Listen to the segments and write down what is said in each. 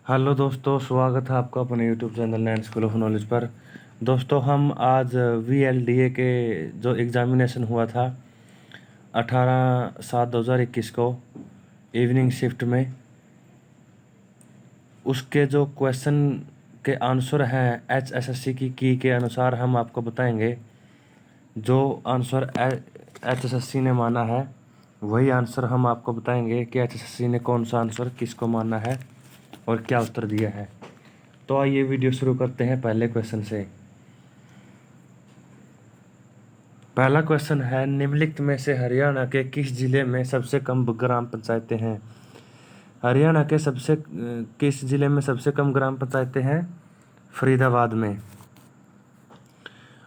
Hello दोस्तों, स्वागत है आपका अपने YouTube channel Nain school of knowledge पर। दोस्तों, हम आज VLDA के जो एग्ज़ामिनेशन हुआ था 18/7/2021 को इवनिंग शिफ्ट में, उसके जो क्वेश्चन के आंसर हैं HSSC की के अनुसार हम आपको बताएंगे। जो आंसर HSSC ने माना है वही आंसर हम आपको बताएंगे कि HSSC ने कौन सा आंसर किसको माना है और क्या उत्तर दिया है। तो आइए वीडियो शुरू करते हैं पहले क्वेश्चन से। पहला क्वेश्चन है, निम्नलिखित में से हरियाणा के किस जिले में सबसे कम ग्राम पंचायतें हैं? हरियाणा के किस जिले में सबसे कम ग्राम पंचायतें हैं? फरीदाबाद में।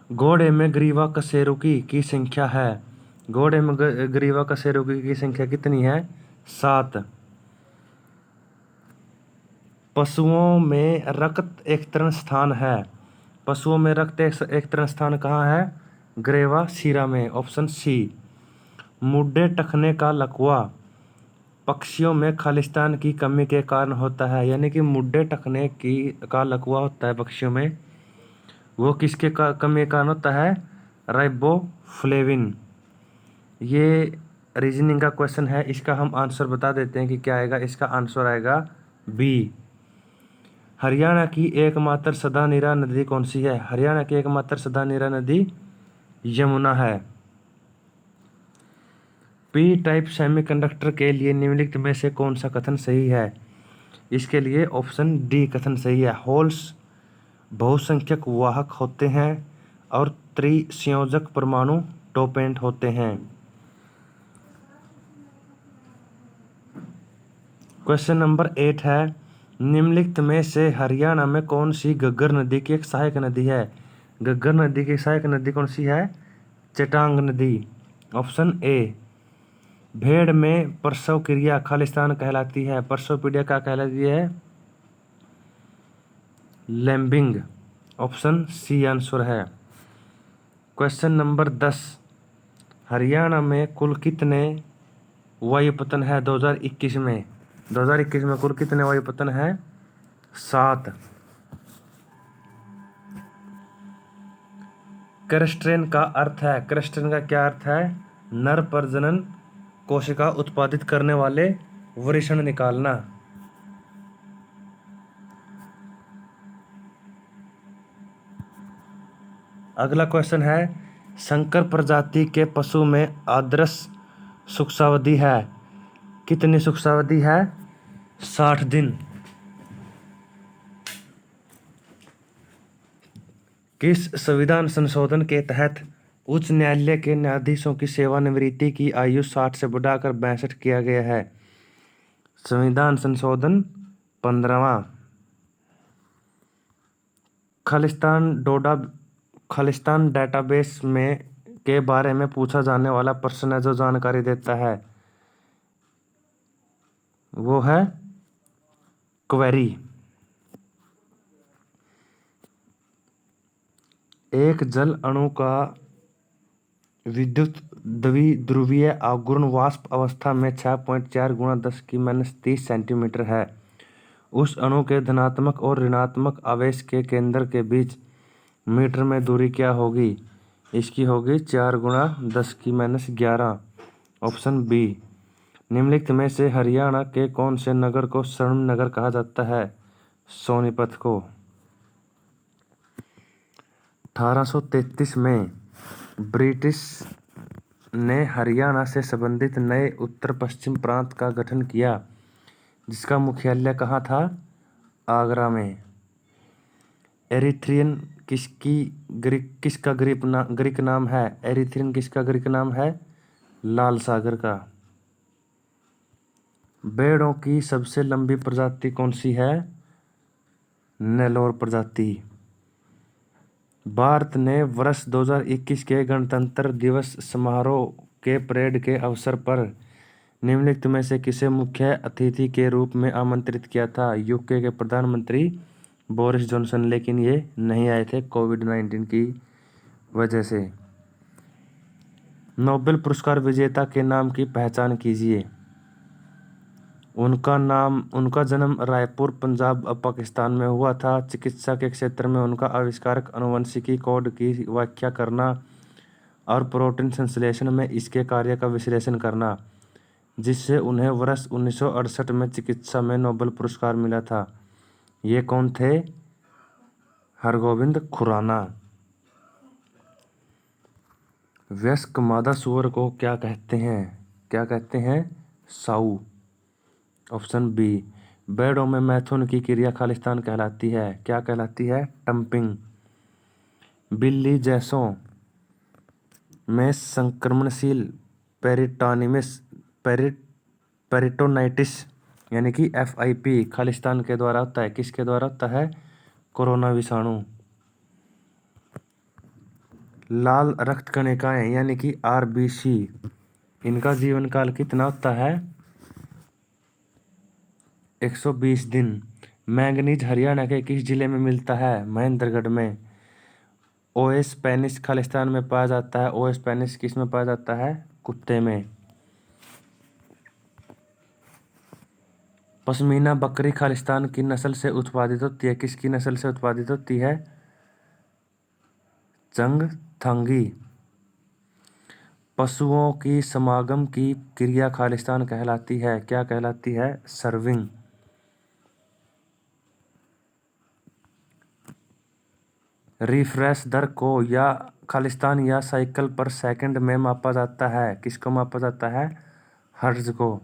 घोड़े में ग्रीवा कशेरुकी की संख्या है। घोड़े में ग्रीवा कशेरुकी की संख्या कितनी है? 7। पशुओं में रक्त एकत्रण स्थान है। पशुओं में रक्त एकत्रण स्थान कहाँ है? ग्रेवा सीरा में, ऑप्शन सी। मुड्डे टखने का लकवा पक्षियों में खालिस्तान की कमी के कारण होता है। यानी कि मुड्डे टखने का लकवा होता है पक्षियों में, वो किसके कमी के कारण होता है? राइबोफ्लेविन। ये रीजनिंग का क्वेश्चन है, इसका हम आंसर बता देते हैं कि क्या आएगा। इसका आंसर आएगा बी। हरियाणा की एकमात्र सदानीरा नदी कौन सी है? हरियाणा की एकमात्र सदानीरा नदी यमुना है। पी टाइप सेमीकंडक्टर के लिए निम्नलिखित में से कौन सा कथन सही है? इसके लिए ऑप्शन डी कथन सही है। होल्स बहुसंख्यक वाहक होते हैं और त्रिसंयोजक परमाणु डोपेंट होते हैं। क्वेश्चन नंबर 8 है, निम्नलिखित में से हरियाणा में कौन सी घग्गर नदी की एक सहायक नदी है? घग्गर नदी की सहायक नदी कौन सी है? चटांग नदी, ऑप्शन ए। भेड़ में प्रसव क्रिया खालिस्तान कहलाती है। प्रसव क्रिया क्या कहलाती है? लैम्बिंग, ऑप्शन सी आंसर है। क्वेश्चन नंबर 10, हरियाणा में कुल कितने वायुपतन है 2021 में? 2021 में कुल कितने वायुपतन है? 7। क्लस्टरिन का अर्थ है, क्लस्टरिन का क्या अर्थ है? नर प्रजनन कोशिका उत्पादित करने वाले वृषण निकालना। अगला क्वेश्चन है, संकर प्रजाति के पशु में आदर्श सुखावधि है। कितनी सुखावधि है? 60 दिन। किस संविधान संशोधन के तहत उच्च न्यायालय के न्यायाधीशों की सेवानिवृत्ति की आयु 60 से बढ़ाकर 62 किया गया है? संविधान संशोधन 15वां। खालिस्तान डेटाबेस में के बारे में पूछा जाने वाला प्रश्न है जो जानकारी देता है, वो है क्वेरी। एक जल अणु का विद्युत द्विध्रुवीय आघूर्ण वाष्प अवस्था में 6.4 × 10⁻³ सेंटीमीटर है। उस अणु के धनात्मक और ऋणात्मक आवेश के केंद्र के बीच मीटर में दूरी क्या होगी? इसकी होगी 4 × 10⁻11, ऑप्शन बी। निम्नलिखित में से हरियाणा के कौन से नगर को स्वर्ण नगर कहा जाता है? सोनीपत को। 1833 में ब्रिटिश ने हरियाणा से संबंधित नए उत्तर पश्चिम प्रांत का गठन किया, जिसका मुख्यालय कहाँ था? आगरा में। एरिथ्रियन किसका ग्रीक नाम है? एरिथ्रियन किसका ग्रीक नाम है? लाल सागर का। भेड़ों की सबसे लंबी प्रजाति कौन सी है? नेलोर प्रजाति। भारत ने वर्ष 2021 के गणतंत्र दिवस समारोह के परेड के अवसर पर निम्नलिखित में से किसे मुख्य अतिथि के रूप में आमंत्रित किया था? यूके के प्रधानमंत्री बोरिस जॉनसन, लेकिन ये नहीं आए थे कोविड-19 की वजह से। नोबेल पुरस्कार विजेता के नाम की पहचान कीजिए। उनका जन्म रायपुर, पंजाब, अब पाकिस्तान में हुआ था। चिकित्सा के क्षेत्र में उनका आविष्कार आनुवंशिकी कोड की व्याख्या करना और प्रोटीन संश्लेषण में इसके कार्य का विश्लेषण करना, जिससे उन्हें वर्ष 1968 में चिकित्सा में नोबेल पुरस्कार मिला था। ये कौन थे? हरगोविंद खुराना। वयस्क मादा सूअर को क्या कहते हैं? क्या कहते हैं? साऊ। Option B. भेड़ों में मैथुन की क्रिया खालिस्तान कहलाती है। क्या कहलाती है? टंपिंग। बिल्ली जैसों में संक्रमणशील पेरिटोनाइटिस यानी कि FIP खालिस्तान के द्वारा होता है। किसके द्वारा होता है? कोरोना विषाणु। लाल रक्त कणिकाएं यानी कि RBC, इनका जीवन काल कितना होता है? 120 दिन। मैंगनीज हरियाणा के किस जिले में मिलता है? महेंद्रगढ़ में। ओएस स्पेनिश खालिस्तान में पाया जाता है। ओएस स्पेनिश किस में पाया जाता है? कुत्ते में। पश्मीना बकरी खालिस्तान की नस्ल से उत्पादित होती है। किसकी नस्ल से उत्पादित होती है? चंगथांगी। पशुओं की समागम की क्रिया खालिस्तान कहलाती है। क्या कहलाती है? सर्विंग। रिफ्रेश दर को या खालिस्तान या साइकिल पर सेकंड में मापा जाता है। किसको मापा जाता है? हर्ट्ज को।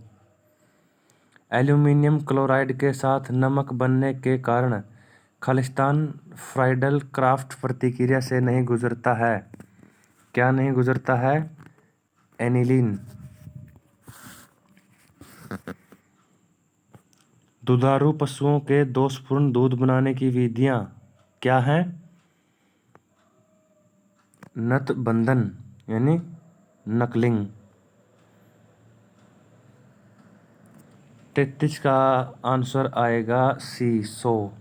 एल्यूमिनियम क्लोराइड के साथ नमक बनने के कारण खालिस्तान फ्राइडल क्राफ्ट प्रतिक्रिया से नहीं गुजरता है। क्या नहीं गुजरता है? एनिलीन। दुधारू पशुओं के दोषपूर्ण दूध बनाने की विधियां क्या हैं? नतबंधन यानी नकलिंग। 33 का आंसर आएगा C 100।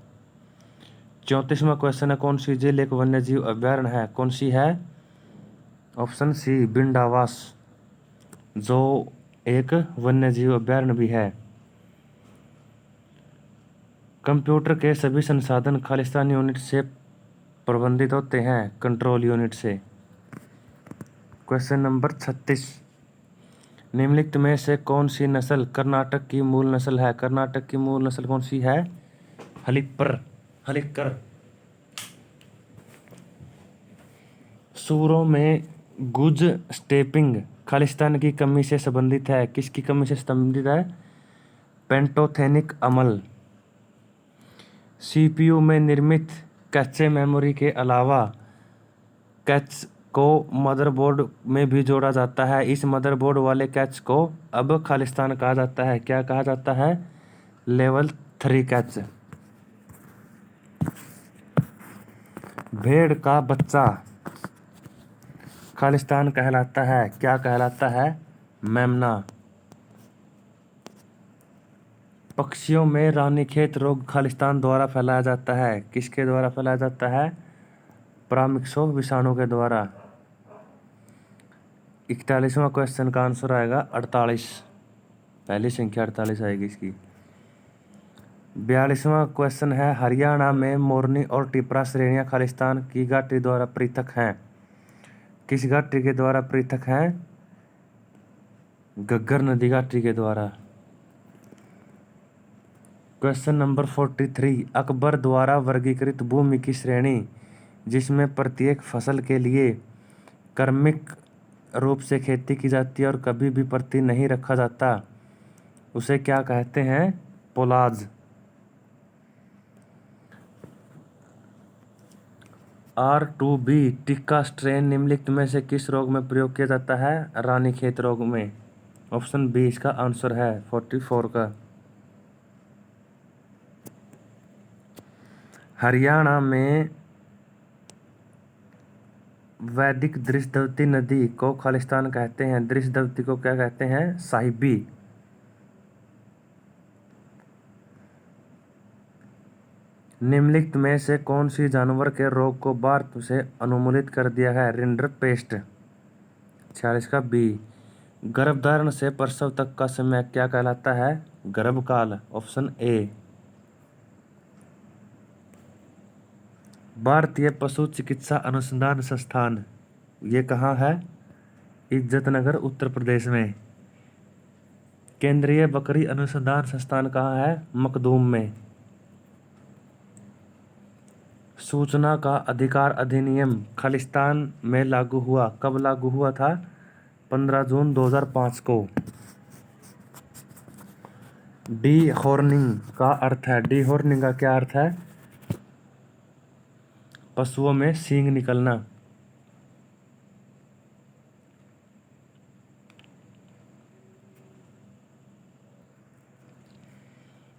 34वां क्वेश्चन है, कौन सी झील एक वन्य जीव अभ्यारण्य है? कौन सी है? ऑप्शन C बिंडावास, जो एक वन्य जीव अभ्यारण्य भी है। कंप्यूटर के सभी संसाधन खालिस्तान यूनिट से प्रबंधित होते हैं। कंट्रोल यूनिट से। क्वेश्चन नंबर 36, निम्नलिखित में से कौन सी नस्ल कर्नाटक की मूल नस्ल है? कर्नाटक की मूल नस्ल कौन सी है? हलिकर। सूरों में गुज स्टेपिंग खालिस्तान की कमी से संबंधित है। किसकी कमी से संबंधित है? पेंटोथेनिक अम्ल। CPU में निर्मित कैचे मेमोरी के अलावा कैच को मदरबोर्ड में भी जोड़ा जाता है। इस मदरबोर्ड वाले कैच को अब खालिस्तान कहा जाता है। क्या कहा जाता है? Level 3 catch. भेड़ का बच्चा खालिस्तान कहलाता है। क्या कहलाता है? मेमना। पक्षियों में रानीखेत रोग खालिस्तान द्वारा फैलाया जाता है। किसके द्वारा फैलाया जाता है? परामिक्सो विषाणु के द्वारा। 41वां क्वेश्चन का आंसर आएगा 48। पहली संख्या 48 आएगी इसकी। 42वां क्वेश्चन है, हरियाणा में मोरनी और टिपरा श्रेणियां खालिस्तान की घाटी द्वारा पृथक हैं। किस घाटी के द्वारा पृथक हैं? घग्गर नदी घाटी के द्वारा। क्वेश्चन नंबर 43, अकबर द्वारा वर्गीकृत भूमि की श्रेणी जिसमें प्रत्येक फसल के लिए क्रमिक रूप से खेती की जाती है और कभी भी प्रति नहीं रखा जाता, उसे क्या कहते हैं? पोलाज। R2B टिक्का स्ट्रेन निम्नलिखित में से किस रोग में प्रयोग किया जाता है? रानीखेत रोग में। ऑप्शन बी इसका आंसर है 44 का। हरियाणा में वैदिक दृशद्वती नदी को खालिस्तान कहते हैं। दृशद्वती को क्या कहते हैं? साहिबी। निम्नलिखित में से कौन सी जानवर के रोग को भारत से अनुमूलित कर दिया है? रिंडरपेस्ट। 46 का बी। गर्भधारण से प्रसव तक का समय क्या कहलाता है? गर्भकाल। Option A. भारतीय पशु चिकित्सा अनुसंधान संस्थान ये कहाँ है? इज्जतनगर, उत्तर प्रदेश में। केंद्रीय बकरी अनुसंधान संस्थान कहाँ है? मखदूम में। सूचना का अधिकार अधिनियम खालिस्तान में लागू हुआ, कब लागू हुआ था? 15 जून 2005 को। डी हॉर्निंग का अर्थ है, डी हॉर्निंग का क्या अर्थ है? पशुओं में सींग निकलना।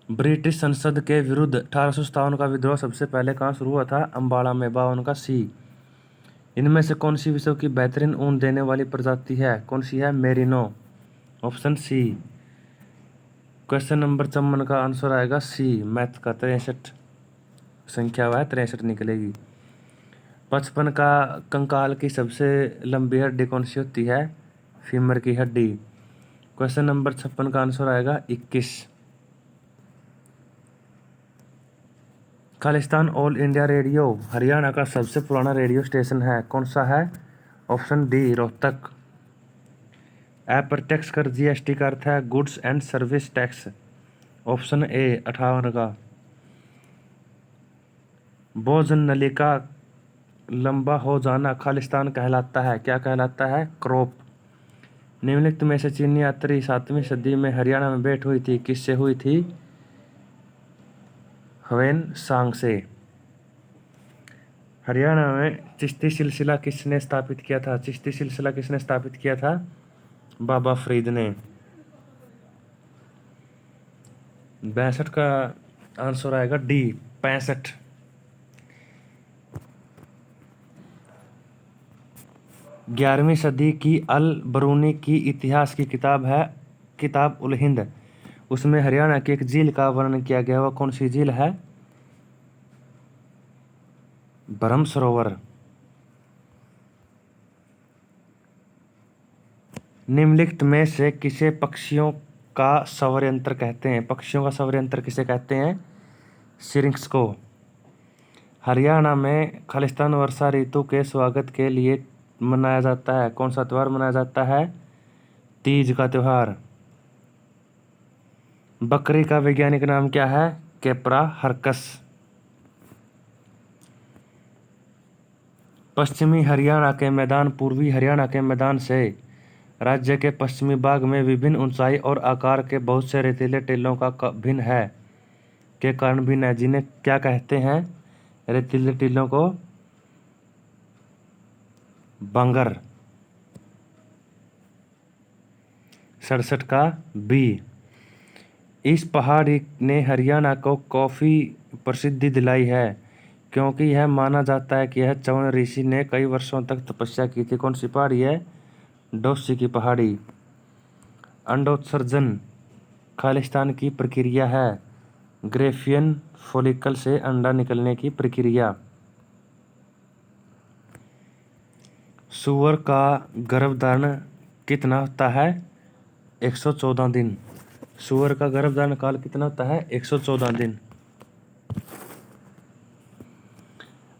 ब्रिटिश संसद के विरुद्ध 1857 का विद्रोह सबसे पहले कहाँ शुरू हुआ था? अम्बाड़ा में। 52 का सी। इनमें से कौन सी विश्व की बेहतरीन ऊन देने वाली प्रजाति है? कौन सी है? Merino. Option C. Question number 54 का आंसर आएगा सी, मैथ का। 63 संख्या हुआ है, 63 निकलेगी। 55 का कंकाल की सबसे लंबी हड्डी कौन सी होती है? फीमर की हड्डी। क्वेश्चन नंबर 56 का आंसर आएगा 21। Khalistan all India radio Haryana का सबसे पुराना रेडियो स्टेशन है, कौन सा है? Option D, Rohtak. अप्रत्यक्ष कर जीएसटी का अर्थ है goods and service tax. Option A, 58 का। भोजन नली का लंबा हो जाना खालिस्तान कहलाता है, क्या कहलाता है? क्रॉप। निम्नलिखित में से चीनी यात्री 7वीं सदी में हरियाणा में भेंट हुई थी, किससे हुई थी? ह्वेन सांग से। हरियाणा में चिश्ती सिलसिला किसने स्थापित किया था? चिश्ती सिलसिला किसने स्थापित किया था? बाबा फरीद ने। 62 का आंसर आएगा डी, 65। ग्यारहवीं सदी की अल बरूनी की इतिहास की किताब है किताब उल हिंद। उसमें हरियाणा की एक झील का वर्णन किया गया, वह कौन सी झील है? ब्रह्म सरोवर। निम्नलिखित में से किसे पक्षियों का सौर यंत्र कहते हैं? पक्षियों का सौर यंत्र किसे कहते हैं? सिरिंक्स को। हरियाणा में खालिस्तान वर्षा ऋतु के स्वागत के लिए मनाया जाता है, कौन सा त्यौहार मनाया जाता है? तीज का त्यौहार। बकरी का वैज्ञानिक नाम क्या है? कैप्रा हरकस। पश्चिमी हरियाणा के मैदान पूर्वी हरियाणा के मैदान से राज्य के पश्चिमी भाग में विभिन्न ऊंचाई और आकार के बहुत से रेतीले टीलों का भिन्न है के कारण भिन्न है, जिन्हें क्या कहते हैं? रेतीले टीलों को बंगर। 67 का बी। इस पहाड़ी ने हरियाणा को कॉफ़ी प्रसिद्धि दिलाई है क्योंकि यह माना जाता है कि यह चौन ऋषि ने कई वर्षों तक तपस्या की थी, कौन सी पहाड़ी है? डोसी की पहाड़ी। अंडोत्सर्जन खालिस्तान की प्रक्रिया है, ग्रेफियन फॉलिकल से अंडा निकलने की प्रक्रिया। सूअर का गर्भधारण कितना होता है? 114 दिन। सूअर का गर्भधारण काल कितना होता है? 114 दिन।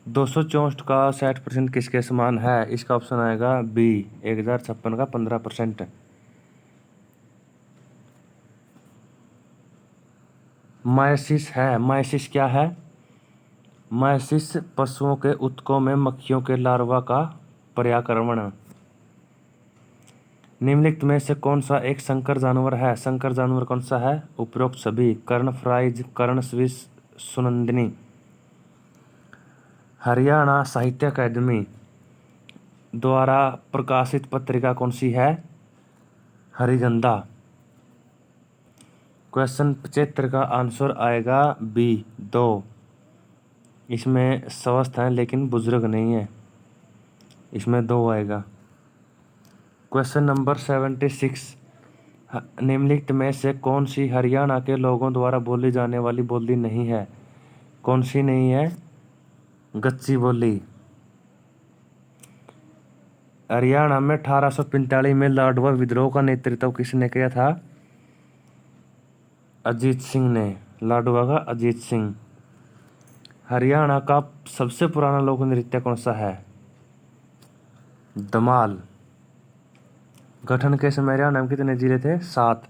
264 का 60% किसके समान है? इसका ऑप्शन आएगा बी, 1056 का 15%। मायोसिस है, मायोसिस क्या है? मायोसिस पशुओं के ऊतकों में मक्खियों के लार्वा का पर्याक्रमण। निम्नलिखित में से कौन सा एक संकर जानवर है? संकर जानवर कौन सा है? उपरोक्त सभी। कर्ण फ्राइज, कर्ण स्विस, सुनंदिनी। हरियाणा साहित्य अकादमी द्वारा प्रकाशित पत्रिका कौन सी है? हरिगंधा। क्वेश्चन 75 का आंसर आएगा बी, 2। इसमें स्वस्थ हैं लेकिन बुजुर्ग नहीं है, इसमें 2 आएगा। Question number 76। निम्नलिखित में से कौन सी हरियाणा के लोगों द्वारा बोली जाने वाली बोली नहीं है? कौन सी नहीं है? गच्ची बोली। हरियाणा में 1845 में लाडवा विद्रोह का नेतृत्व किसने किया था? अजीत सिंह ने। लाडवा का अजीत सिंह। हरियाणा का सबसे पुराना लोक नृत्य कौन सा है? धमाल। गठन के समय हरियाणा में कितने जिले थे? 7।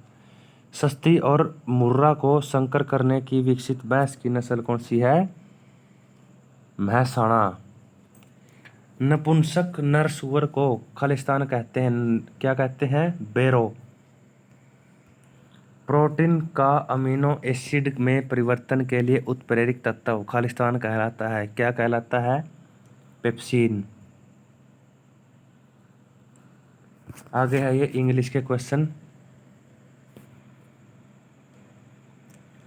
सस्ती और मुर्रा को संकर करने की विकसित भैंस की नस्ल कौन सी है? महसाणा। नपुंसक नर सुअर को खालिस्तान कहते हैं, क्या कहते हैं? बैरो। प्रोटीन का अमीनो एसिड में परिवर्तन के लिए उत्प्रेरक तत्व खालिस्तान कहलाता है, क्या कहलाता है? पेप्सिन। आगे है ये इंग्लिश के क्वेश्चन।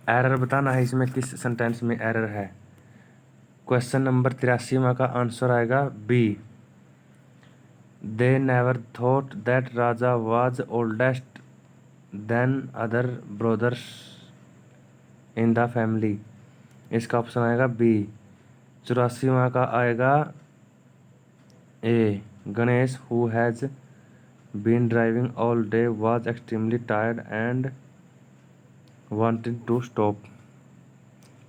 एरर बताना है इसमें, किस सेंटेंस में एरर है। क्वेश्चन नंबर 83 में का आंसर आएगा B. They never thought that Raja was oldest then other brothers in the family. इसका ऑप्शन आएगा बी। 84 का आएगा A. Ganesh who has been driving all day was extremely tired and wanted to stop.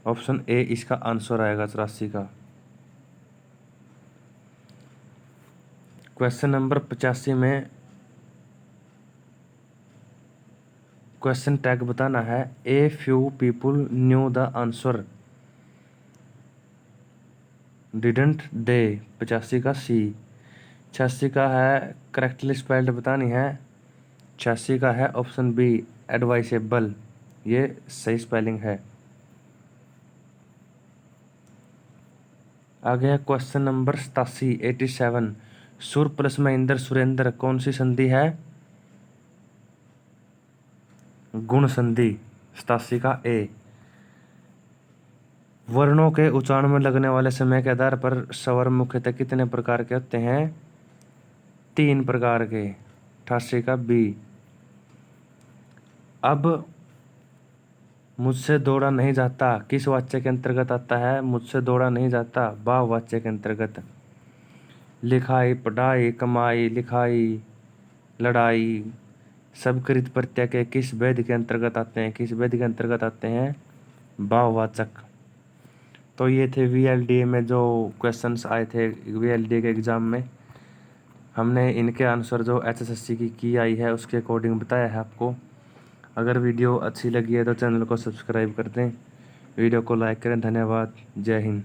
Option A इसका answer आएगा 84 का। Question number 85 में question tag बताना है। A few people new the answer didn't they. 85 का सी। 86 का है करेक्टली स्पेल्ड बतानी है। 86 का है ऑप्शन बी एडवाइसेबल, ये सही स्पेलिंग है। आगे है क्वेश्चन नंबर 87 सुर प्लस महेंद्र सुरेंद्र कौन सी संधि है? गुण संधि। 87 का ए। वर्णों के उच्चारण में लगने वाले समय के आधार पर स्वर मुख्यतः कितने प्रकार के होते हैं? 3 प्रकार के। 88 का बी। अब मुझसे दौड़ा नहीं जाता किस वाच्य के अंतर्गत आता है? मुझसे दौड़ा नहीं जाता भाव वाच्य के अंतर्गत। लिखाई, पढ़ाई, कमाई, लिखाई, लड़ाई सब कृत प्रत्यय के किस भेद के अंतर्गत आते हैं? किस भेद के अंतर्गत आते हैं? भाववाचक। तो ये थे वीएलडीए में जो क्वेश्चंस आए थे वीएलडीए के एग्ज़ाम में, हमने इनके आंसर जो एचएसएससी की आई है उसके अकॉर्डिंग बताया है आपको। अगर वीडियो अच्छी लगी है तो चैनल को सब्सक्राइब कर दें, वीडियो को लाइक करें। धन्यवाद। जय हिंद।